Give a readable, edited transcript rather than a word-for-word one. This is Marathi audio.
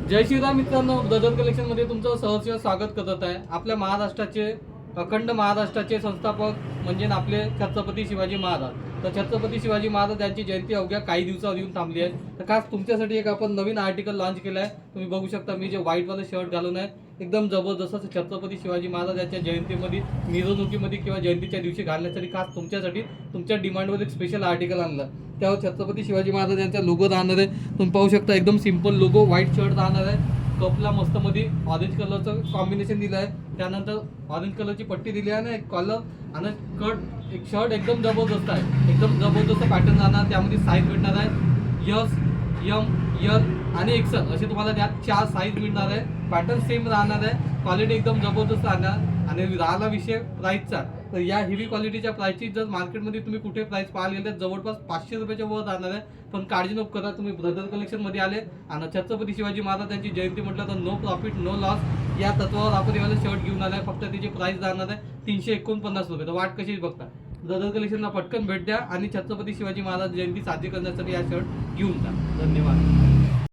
जय श्रीराम मित्रांनो, ब्रदर कलेक्शन मध्ये तुमचं सहर्ष स्वागत करत आहे। आपल्या महाराष्ट्राचे अखंड महाराष्ट्राचे संस्थापक म्हणजे आपले छत्रपती शिवाजी महाराज। तर छत्रपती शिवाजी महाराज यांची जयंती अवघ्या काही दिवसावर येऊन थांबली आहे। तर खास तुमच्यासाठी एक आपण नवीन आर्टिकल लॉन्च केलं आहे। तुम्ही बघू शकता, मी जे व्हाईट वाला शर्ट घालून आहे एकदम जबरदस्त छत्रपती शिवाजी महाराज यांच्या जयंतीमध्ये मिरवणुकीमध्ये किंवा जयंतीच्या दिवशी घालण्यासाठी खास तुमच्यासाठी तुमच्या डिमांडवर एक स्पेशल आर्टिकल आणलं। त्यावर छत्रपती शिवाजी महाराज यांचा लोगो राहणार आहे। तुम्ही पाहू शकता एकदम सिंपल लोगो, व्हाईट शर्ट राहणार आहे। कपला मस्त मध्ये ऑरेंज कलरचं कॉम्बिनेशन दिलं आहे, त्यानंतर ऑरेंज कलरची पट्टी दिली आहे आणि कॉलर आणि कट एक शर्ट एकदम जबरदस्त आहे। एकदम जबरदस्त पॅटर्न राहणार, त्यामध्ये साईज भेटणार आहे यस, एम, एल आणि एक्सेल असे तुम्हाला त्यात 4 साईज मिळणार आहे। पॅटर्न सेम राहणार आहे, क्वालिटी एकदम जबरदस्त राहणार। आणि राहिला विषय प्राईसचा, तर या हेवी क्वालिटीच्या प्राईसची जर मार्केटमध्ये तुम्ही कुठे प्राईस पाहायला गेले तर जवळपास 500 रुपयाच्या वर राहणार आहे। पण काळजी नको करा, तुम्ही ब्रदर कलेक्शन मध्ये आले आणि छत्रपती शिवाजी महाराज यांची जयंती म्हटलं तर नो प्रॉफिट नो लॉस या तत्वावर आपण याला शर्ट घेऊन आलाय। फक्त त्याची प्राइस राहणार आहे 349 रुपये। तर वाट कशीच बघता, ब्रदर कलेक्शनला पटकन भेट द्या आणि छत्रपती शिवाजी महाराज जयंती साजरी करण्यासाठी हा शर्ट घेऊन जा। धन्यवाद।